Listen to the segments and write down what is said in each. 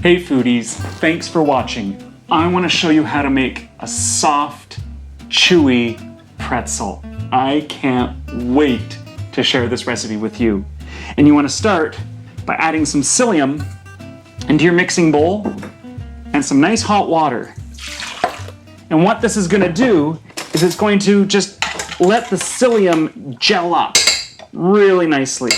Hey foodies, thanks for watching. I want to show you how to make a soft, chewy pretzel. I can't wait to share this recipe with you. And you want to start by adding some psyllium into your mixing bowl and some nice hot water. And what this is going to do is it's going to just let the psyllium gel up really nicely.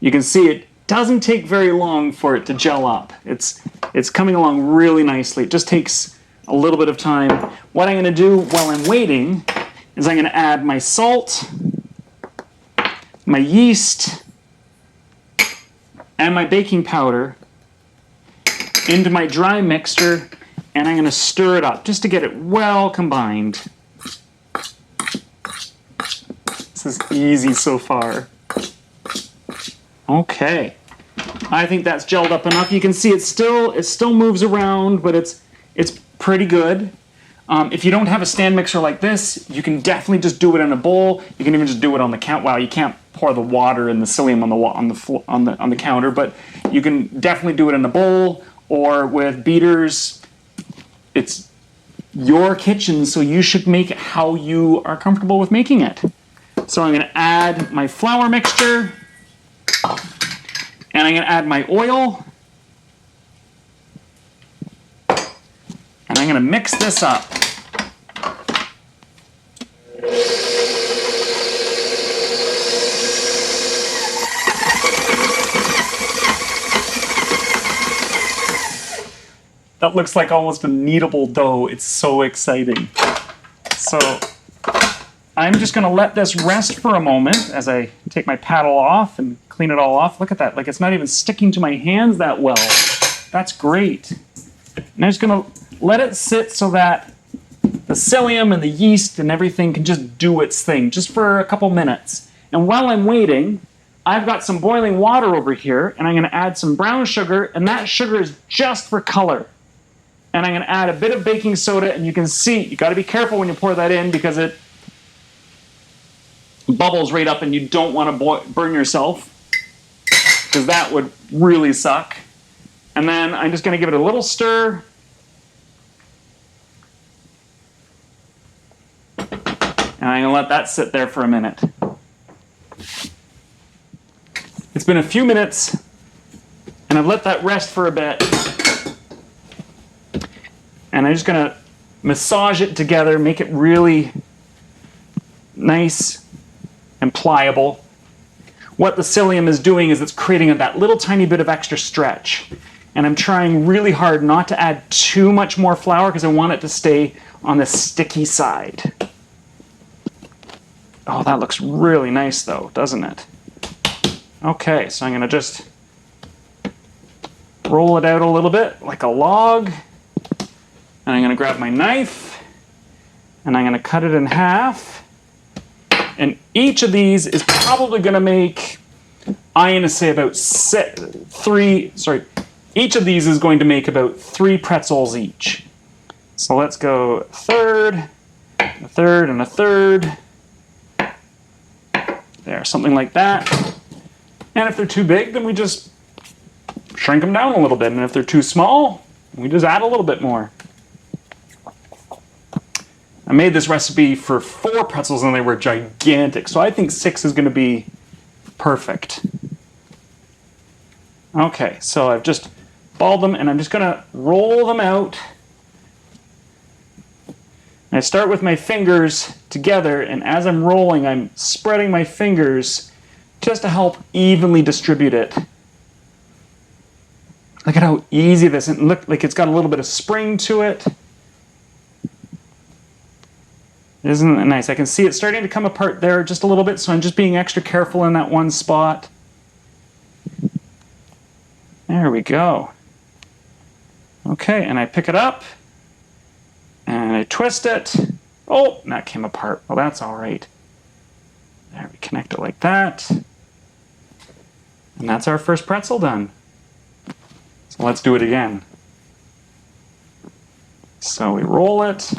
You can see it doesn't take very long for it to gel up. It's coming along really nicely. It just takes a little bit of time. What I'm going to do while I'm waiting is I'm going to add my salt, my yeast, and my baking powder into my dry mixture, and I'm going to stir it up just to get it well combined. This is easy so far. Okay, I think that's gelled up enough. You can see it still moves around, but it's pretty good. If you don't have a stand mixer like this, you can definitely just do it in a bowl. You can even just do it on the counter. Well, you can't pour the water and the psyllium on the counter, but you can definitely do it in a bowl or with beaters. It's your kitchen, so you should make it how you are comfortable with making it. So I'm going to add my flour mixture. And I'm going to add my oil. And I'm going to mix this up. That looks like almost a kneadable dough. It's so exciting. So I'm just going to let this rest for a moment as I take my paddle off and clean it all off. Look at that. Like, it's not even sticking to my hands that well. That's great. And I'm just going to let it sit so that the psyllium and the yeast and everything can just do its thing just for a couple minutes. And while I'm waiting, I've got some boiling water over here, and I'm going to add some brown sugar, and that sugar is just for color. And I'm going to add a bit of baking soda, and you can see, you got to be careful when you pour that in because it bubbles right up and you don't want to burn yourself, because that would really suck. And then I'm just going to give it a little stir. And I'm going to let that sit there for a minute. It's been a few minutes, and I've let that rest for a bit. And I'm just going to massage it together, make it really nice and pliable. What the psyllium is doing is it's creating that little tiny bit of extra stretch. And I'm trying really hard not to add too much more flour because I want it to stay on the sticky side. Oh, that looks really nice though, doesn't it? Okay, so I'm going to just roll it out a little bit like a log. And I'm going to grab my knife and I'm going to cut it in half. And each of these is probably going to make, I'm going to say about each of these is going to make about 3 pretzels each. So let's go a third, and a third. There, something like that. And if they're too big, then we just shrink them down a little bit. And if they're too small, we just add a little bit more. I made this recipe for 4 pretzels and they were gigantic, so I think 6 is going to be perfect. Okay, so I've just balled them and I'm just going to roll them out. And I start with my fingers together, and as I'm rolling, I'm spreading my fingers just to help evenly distribute it. Look at how easy this is. Look like it's got a little bit of spring to it. Isn't it nice? I can see it starting to come apart there just a little bit, so I'm just being extra careful in that one spot. There we go. Okay, and I pick it up, and I twist it. Oh, that came apart. Well, that's all right. There, we connect it like that. And that's our first pretzel done. So let's do it again. So we roll it.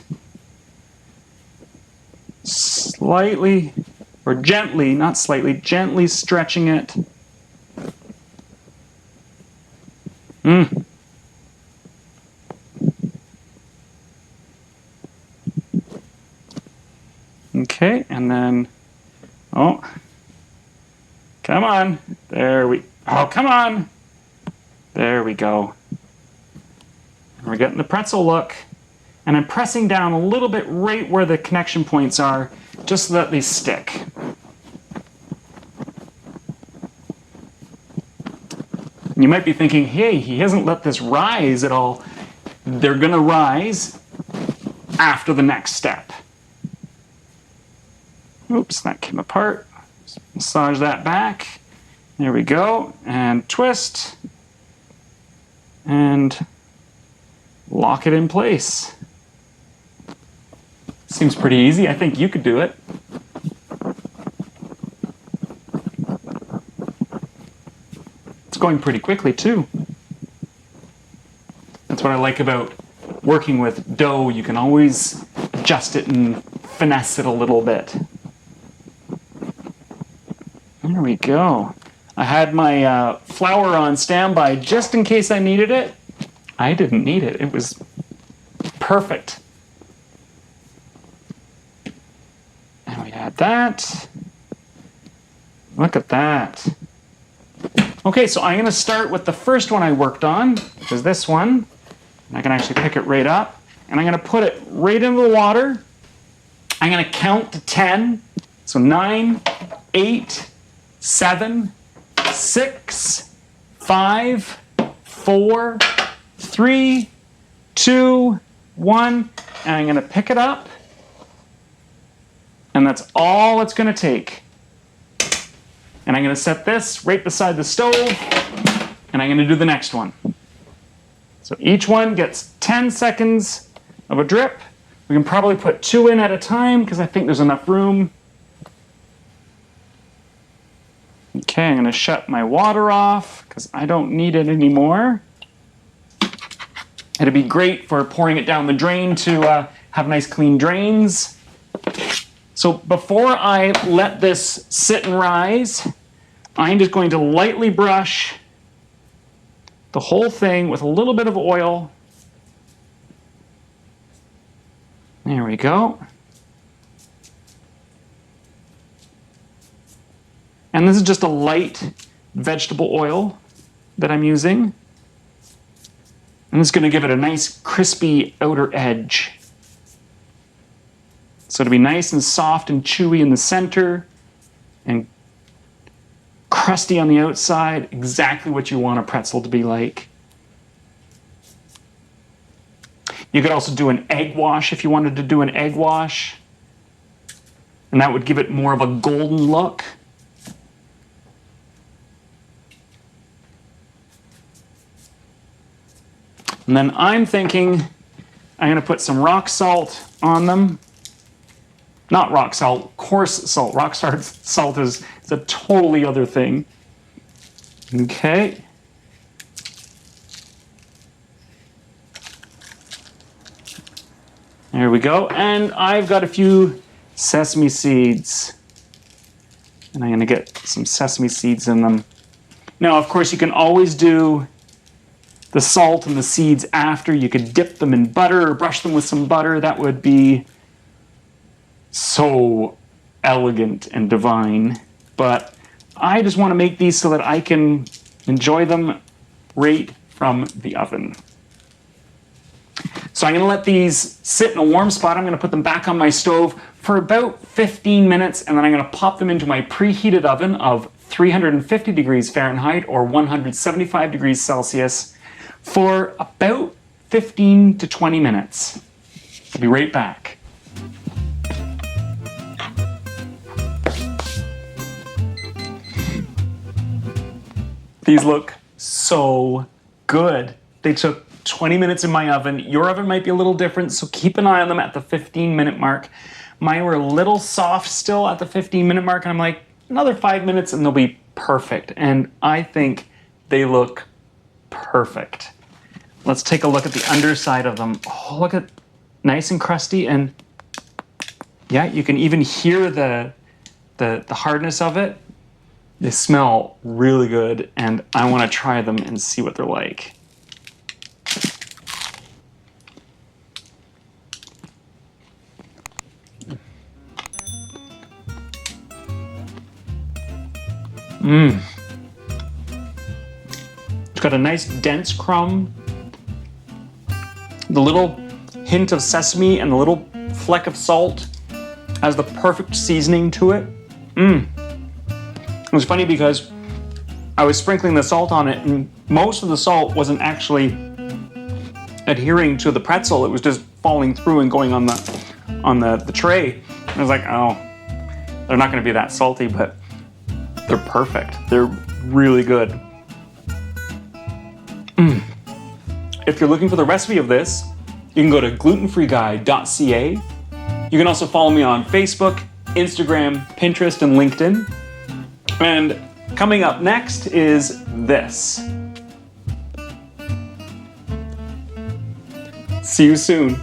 Slightly, or gently, not slightly, gently stretching it. Okay, and then, oh, come on. Oh, come on. There we go. And we're getting the pretzel look. And I'm pressing down a little bit right where the connection points are, just so that they stick. You might be thinking, hey, he hasn't let this rise at all. They're gonna rise after the next step. Oops, that came apart. Just massage that back. There we go. And twist. And lock it in place. Seems pretty easy. I think you could do it. It's going pretty quickly too. That's what I like about working with dough. You can always adjust it and finesse it a little bit. There we go. I had my flour on standby just in case I needed it. I didn't need it. It was perfect. And we add that. Look at that. Okay, so I'm going to start with the first one I worked on, which is this one. And I can actually pick it right up. And I'm going to put it right into the water. I'm going to count to 10. So 9, 8, 7, 6, 5, 4, 3, 2, 1. And I'm going to pick it up. And that's all it's going to take. And I'm going to set this right beside the stove, and I'm going to do the next one. So each one gets 10 seconds of a drip. We can probably put 2 in at a time because I think there's enough room. Okay, I'm going to shut my water off because I don't need it anymore. It'd be great for pouring it down the drain to have nice clean drains. So before I let this sit and rise, I'm just going to lightly brush the whole thing with a little bit of oil. There we go. And this is just a light vegetable oil that I'm using. And it's going to give it a nice crispy outer edge. So it'll be nice and soft and chewy in the center and crusty on the outside, exactly what you want a pretzel to be like. You could also do an egg wash if you wanted to do an egg wash. And that would give it more of a golden look. And then I'm thinking I'm going to put some rock salt on them. Not rock salt, coarse salt. Rock salt is a totally other thing. Okay. There we go. And I've got a few sesame seeds. And I'm going to get some sesame seeds in them. Now, of course, you can always do the salt and the seeds after. You could dip them in butter or brush them with some butter. That would be so elegant and divine. But I just want to make these so that I can enjoy them right from the oven. So I'm going to let these sit in a warm spot. I'm going to put them back on my stove for about 15 minutes, and then I'm going to pop them into my preheated oven of 350 degrees Fahrenheit or 175 degrees Celsius for about 15 to 20 minutes. I'll be right back. These look so good. They took 20 minutes in my oven. Your oven might be a little different, so keep an eye on them at the 15-minute mark. Mine were a little soft still at the 15-minute mark, and I'm like, another 5 minutes and they'll be perfect. And I think they look perfect. Let's take a look at the underside of them. Oh, look at, nice and crusty, and yeah, you can even hear the hardness of it. They smell really good, and I want to try them and see what they're like. It's got a nice dense crumb. The little hint of sesame and the little fleck of salt has the perfect seasoning to it. It was funny because I was sprinkling the salt on it and most of the salt wasn't actually adhering to the pretzel. It was just falling through and going on the tray. I was like, oh, they're not gonna be that salty, but they're perfect. They're really good. If you're looking for the recipe of this, you can go to glutenfreeguy.ca. You can also follow me on Facebook, Instagram, Pinterest, and LinkedIn. And coming up next is this. See you soon.